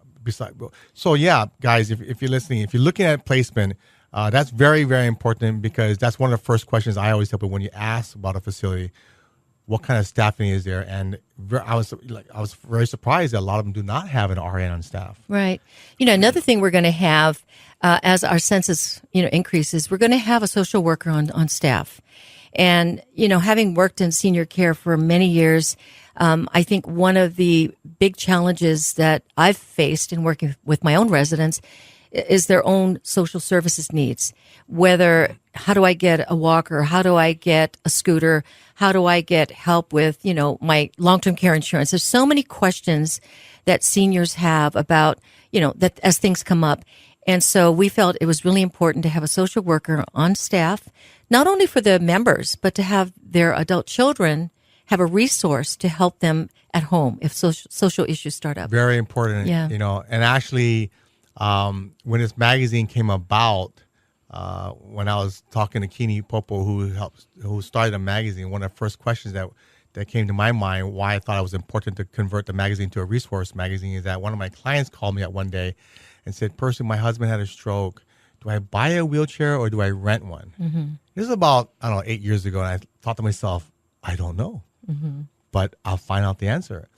so guys, if you're listening, if you're looking at placement, that's very, very important because that's one of the first questions I always help with when you ask about a facility, what kind of staffing is there? And I was very surprised that a lot of them do not have an RN on staff. Right. Another thing we're going to have as our census, increases, we're going to have a social worker on staff. And, having worked in senior care for many years, I think one of the big challenges that I've faced in working with my own residents is their own social services needs. Whether, how do I get a walker? How do I get a scooter? How do I get help with, my long-term care insurance? There's so many questions that seniors have about, that as things come up. And so we felt it was really important to have a social worker on staff, not only for the members, but to have their adult children have a resource to help them at home if social issues start up. Very important, and actually, when this magazine came about, when I was talking to Kini Popo, who started the magazine, one of the first questions that came to my mind, why I thought it was important to convert the magazine to a resource magazine, is that one of my clients called me up one day and said, Percy, my husband had a stroke. Do I buy a wheelchair or do I rent one? This is about, 8 years ago, and I thought to myself, I don't know, but I'll find out the answer.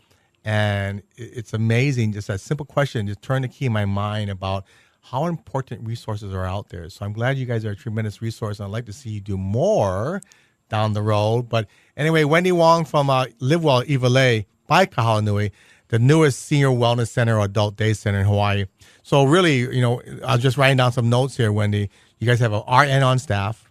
And it's amazing, just that simple question just turned the key in my mind about how important resources are out there. So I'm glad you guys are a tremendous resource, and I'd like to see you do more down the road. But anyway, Wendy Wong from Live Well Iwilei by Kahala Nui, the newest senior wellness center or adult day center in Hawaii. So really, I was just writing down some notes here, Wendy. You guys have an RN on staff.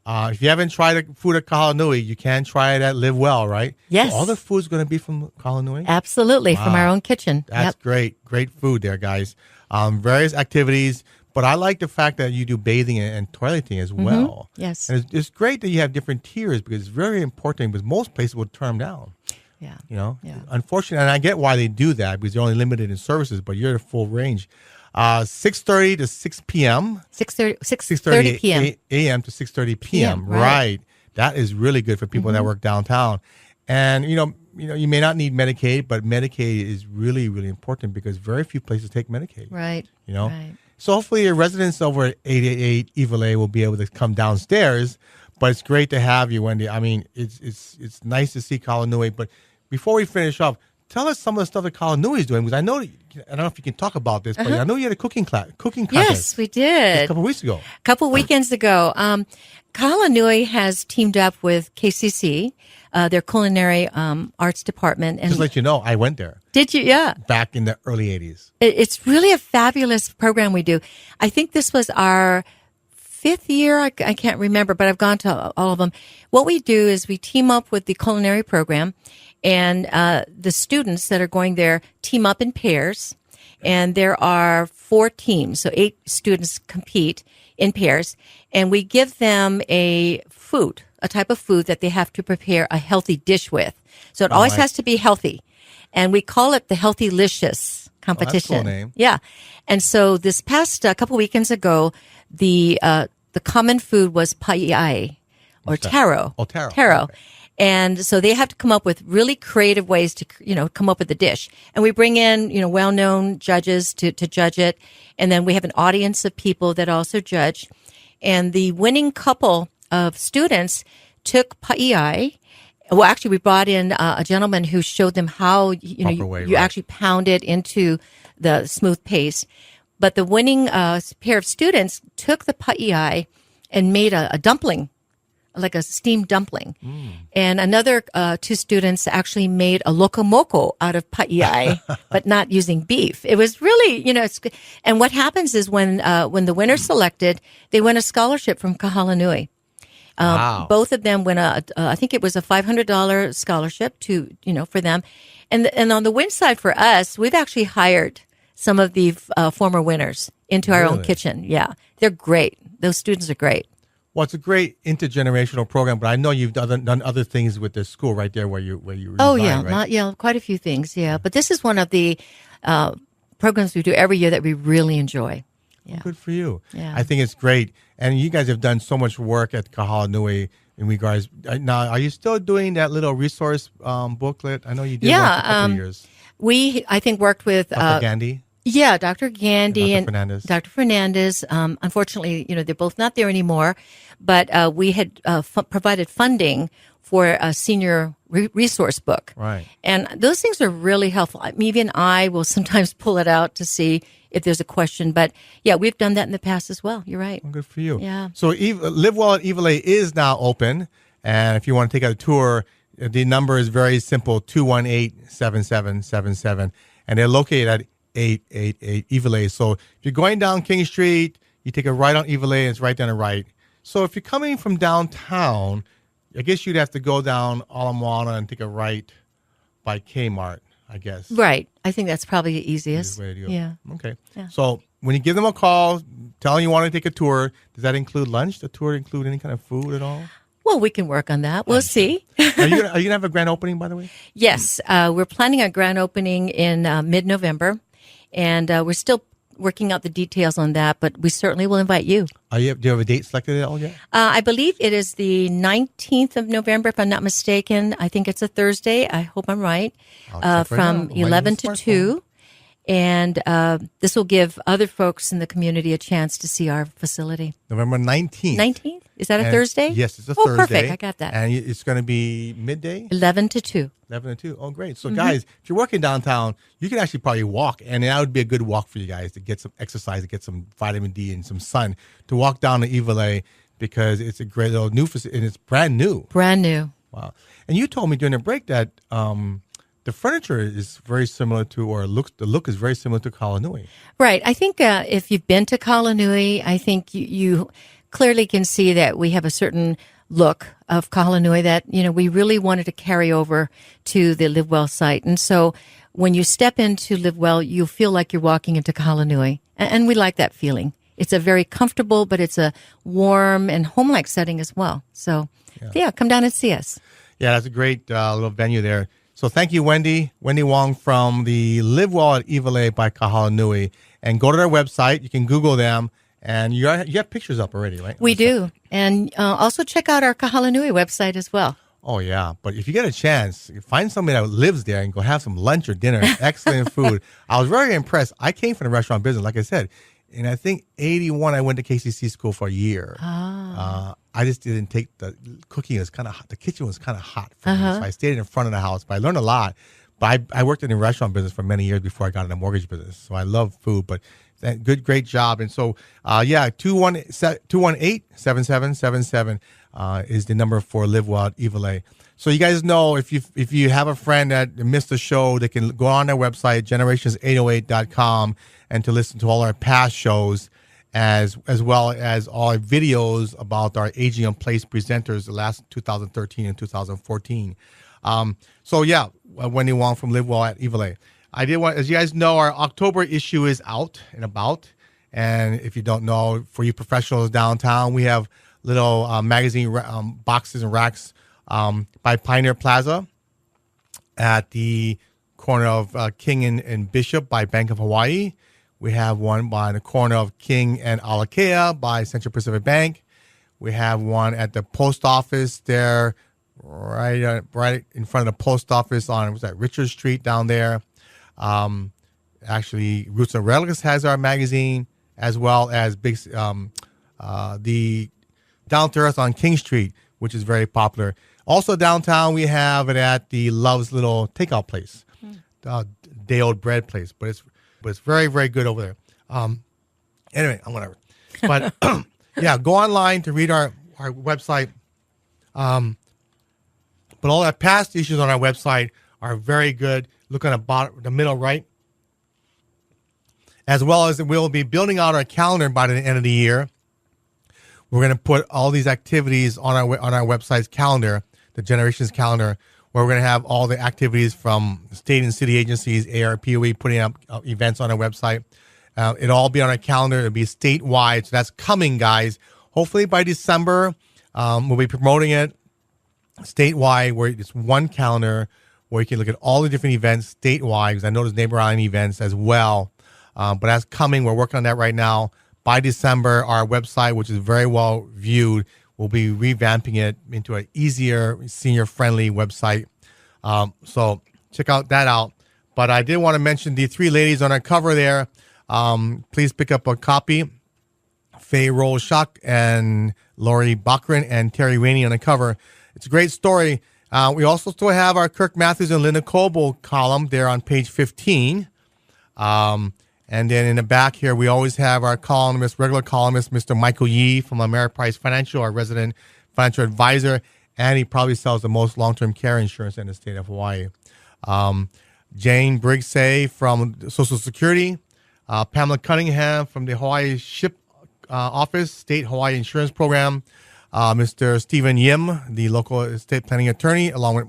If you haven't tried the food at Kahala Nui, you can try it at Live Well, right? Yes. So all the food's going to be from Kahala Nui? Absolutely, from our own kitchen. That's great. Great food there, guys. Various activities, but I like the fact that you do bathing and toileting as well. Yes. And it's great that you have different tiers because it's very important because most places will turn them down. Yeah. Unfortunately, and I get why they do that because they're only limited in services, but you're at full range. 6:30 to 6 p.m. 6:30 p.m. a.m. to 6:30 p.m. Right. That is really good for people that work downtown. And, you may not need Medicaid, but Medicaid is really, really important because very few places take Medicaid. Right. Right. So hopefully your residents over at 888 Iwilei will be able to come downstairs. But it's great to have you, Wendy. I mean, it's nice to see Kahala Nui. But before we finish up, tell us some of the stuff that Kahala Nui is doing. Because I don't know if you can talk about this, but I know you had a cooking contest. Yes, we did. A couple weeks ago. A couple weekends ago. Kahala Nui has teamed up with KCC, their culinary arts department. And just to let you know, I went there. Did you? Yeah. Back in the early 80s. It's really a fabulous program we do. I think this was our 5th year. I can't remember, but I've gone to all of them. What we do is we team up with the culinary program, and the students that are going there team up in pairs. And there are 4 teams, so 8 students compete in pairs, and we give them a type of food that they have to prepare a healthy dish with. So it always has to be healthy, and we call it the Healthylicious competition. That's a cool name. Yeah, and so this past couple weekends ago, the common food was pa'i'ai, or taro. Oh, taro. Taro. Okay. And so they have to come up with really creative ways to, come up with a dish. And we bring in, well-known judges to judge it. And then we have an audience of people that also judge. And the winning couple of students took pa'iai. Well, actually, we brought in a gentleman who showed them how, you actually pound it into the smooth paste. But the winning pair of students took the pa'iai and made a dumpling, like a steamed dumpling. And another two students actually made a lokomoko out of pa'iai, but not using beef. It was really, and what happens is when the winner's selected, they win a scholarship from Kahala Nui. Wow. Both of them win I think it was a $500 scholarship for them. And on the win side for us, we've actually hired some of the former winners into our own kitchen. Yeah, they're great. Those students are great. Well, it's a great intergenerational program, but I know you've done other things with the school right there where you Oh, reside, yeah, right? quite a few things, yeah. But this is one of the programs we do every year that we really enjoy. Yeah. Well, good for you. Yeah. I think it's great. And you guys have done so much work at Kahala Nui in regards. Now, are you still doing that little resource booklet? I know you did one for a couple of years. We, I think, worked with Dr. Gandhi. Yeah, Dr. Gandhi and Dr. Fernandez. Unfortunately, they're both not there anymore. But we had provided funding for a senior resource book. Right. And those things are really helpful. Even I will sometimes pull it out to see if there's a question. But yeah, we've done that in the past as well. You're right. Well, good for you. Yeah. So Live Well at Iwilei is now open. And if you want to take a tour, the number is very simple, 218-7777. And they're located at 888 Iwilei. So if you're going down King Street, you take a right on Iwilei, and it's right down the right. So if you're coming from downtown, I guess you'd have to go down Ala and take a right by Kmart, I guess. Right. I think that's probably the easiest. Way to go. Yeah. Okay. Yeah. So when you give them a call, tell them you want to take a tour, does that include lunch? The tour include any kind of food at all? Well, we can work on that. We'll see. Are you going to have a grand opening, by the way? Yes. We're planning a grand opening in mid-November, and we're still working out the details on that, but we certainly will invite you. Do you have a date selected at all yet? I believe it is the 19th of November, if I'm not mistaken. I think it's a Thursday. I hope I'm right. From 11 to 2. And this will give other folks in the community a chance to see our facility. November 19th. 19th? Is that a Thursday? Yes, it's a Thursday. Oh, perfect. I got that. And it's going to be midday? 11 to 2. 11 to 2. Oh, great. So, guys, if you're working downtown, you can actually probably walk. And that would be a good walk for you guys to get some exercise, to get some vitamin D and some sun, to walk down to Iwilei because it's a great little new facility. And it's brand new. Brand new. Wow. And you told me during the break that the furniture is very similar to, or the look is very similar to Kahala Nui. Right. I think if you've been to Kahala Nui, I think you clearly can see that we have a certain look of Kahala Nui that, we really wanted to carry over to the Live Well site. And so when you step into Live Well, you feel like you're walking into Kahala Nui. And we like that feeling. It's a very comfortable, but it's a warm and home-like setting as well. So, yeah come down and see us. Yeah, that's a great little venue there. So thank you, Wendy Wong from the Live Well at Iwilei by Kahala Nui. And go to their website. You can Google them. And you have pictures up already, right? We do. And also check out our Kahala Nui website as well. Oh, yeah. But if you get a chance, find somebody that lives there and go have some lunch or dinner. Excellent food. I was very impressed. I came from the restaurant business, like I said. And I think 81, I went to KCC school for a year. I just didn't take the cooking. Was kind of hot. The kitchen was kind of hot for me. So I stayed in front of the house. But I learned a lot. But I worked in the restaurant business for many years before I got in the mortgage business. So I love food. But great job. And so, 218-7777 is the number for Live Well at Iwilei. So you guys know if you have a friend that missed the show, they can go on their website, generations808.com, and to listen to all our past shows, as well as all our videos about our Aging in Place presenters, the last 2013 and 2014. Wendy Wong from Live Well at Iwilei. I did want, as you guys know, our October issue is out and about. And if you don't know, for you professionals downtown, we have little magazine boxes and racks by Pioneer Plaza at the corner of King and Bishop by Bank of Hawaii. We have one by the corner of King and Alakea by Central Pacific Bank. We have one at the post office there, right in front of the post office on, what's that, Richard Street down there. Actually, Roots and Relics has our magazine, as well as the Down to Earth on King Street, which is very popular. Also downtown, we have it at the Love's Little Takeout Place, day old bread place, but it's very, very good over there. Anyway, whatever. But yeah, go online to read our website. But all our past issues on our website are very good. Look on the middle right. As well as we'll be building out our calendar by the end of the year. We're going to put all these activities on our website's calendar, the Generations calendar, where we're going to have all the activities from state and city agencies, ARPOE, putting up events on our website. It'll all be on our calendar. It'll be statewide. So that's coming, guys. Hopefully by December, we'll be promoting it statewide, where it's one calendar where you can look at all the different events statewide. Because I know there's neighbor island events as well. But that's coming. We're working on that right now. By December, our website, which is very well viewed, we'll be revamping it into an easier, senior-friendly website. So check that out. But I did want to mention the three ladies on our cover there. Please pick up a copy. Faye Roll-Shock and Lori Bachran and Terry Rainey on the cover. It's a great story. We also still have our Kirk Matthews and Linda Coble column there on page 15. And then in the back here, we always have our regular columnist, Mr. Michael Yee from Ameriprise Financial, our resident financial advisor, and he probably sells the most long-term care insurance in the state of Hawaii. Jane Briggsay from Social Security, Pamela Cunningham from the Hawaii Ship Office, State Hawaii Insurance Program, Mr. Stephen Yim, the local estate planning attorney, along with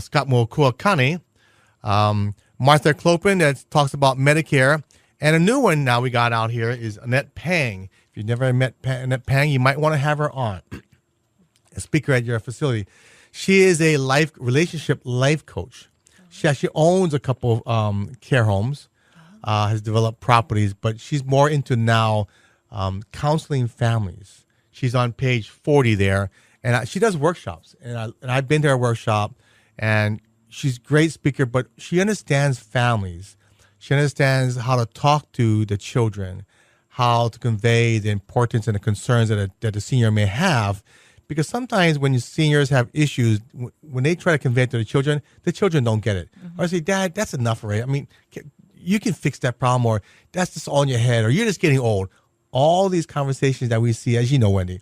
Scott Mokuakane, Martha Clopin that talks about Medicare. And a new one now we got out here is Annette Pang. If you've never met Annette Pang, you might want to have her on, a speaker at your facility. She is a relationship life coach. She actually owns a couple of care homes, has developed properties, but she's more into now counseling families. She's on page 40 there, and she does workshops. And I've been to her workshop, and she's a great speaker, but she understands families. She understands how to talk to the children, how to convey the importance and the concerns that the senior may have. Because sometimes when seniors have issues, when they try to convey it to the children don't get it. Mm-hmm. Or I say, Dad, that's enough already. I mean, you can fix that problem, or that's just all in your head, or you're just getting old. All these conversations that we see, as you know, Wendy,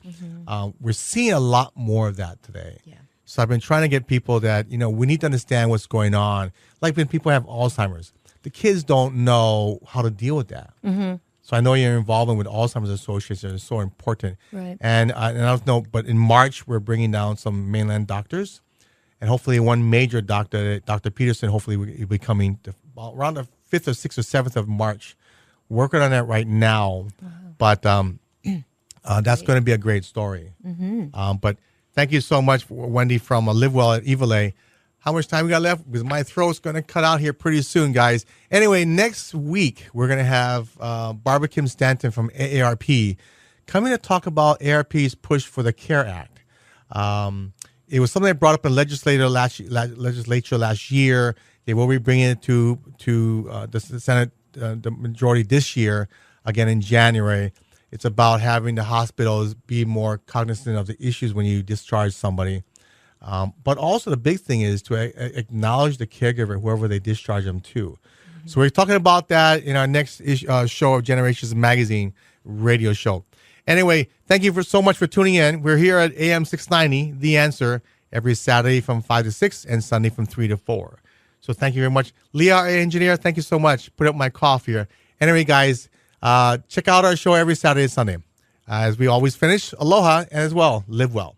we're seeing a lot more of that today. Yeah. So I've been trying to get people that, we need to understand what's going on. Like when people have Alzheimer's, the kids don't know how to deal with that. Mm-hmm. So I know your involvement with Alzheimer's Association is so important. Right. And I don't know, but in March, we're bringing down some mainland doctors. And hopefully one major doctor, Dr. Peterson, hopefully will be coming around the 5th or 6th or 7th of March. Working on that right now. Wow. But that's going to be a great story. Mm-hmm. But thank you so much, Wendy, from Live Well at Iwilei. How much time we got left? Because my throat's going to cut out here pretty soon, guys. Anyway, next week, we're going to have Barbara Kim Stanton from AARP coming to talk about AARP's push for the CARE Act. It was something that brought up in legislature last year. They will be bringing it to the Senate, the majority this year, again in January. It's about having the hospitals be more cognizant of the issues when you discharge somebody. But also the big thing is to acknowledge the caregiver, whoever they discharge them to. Mm-hmm. So we're talking about that in our next show of Generations Magazine radio show. Anyway, thank you so much for tuning in. We're here at AM 690, The Answer, every Saturday from 5 to 6 and Sunday from 3 to 4. So thank you very much. Leah, our engineer, thank you so much. Put up my cough here. Anyway, guys, check out our show every Saturday and Sunday. As we always finish, aloha, and as well, live well.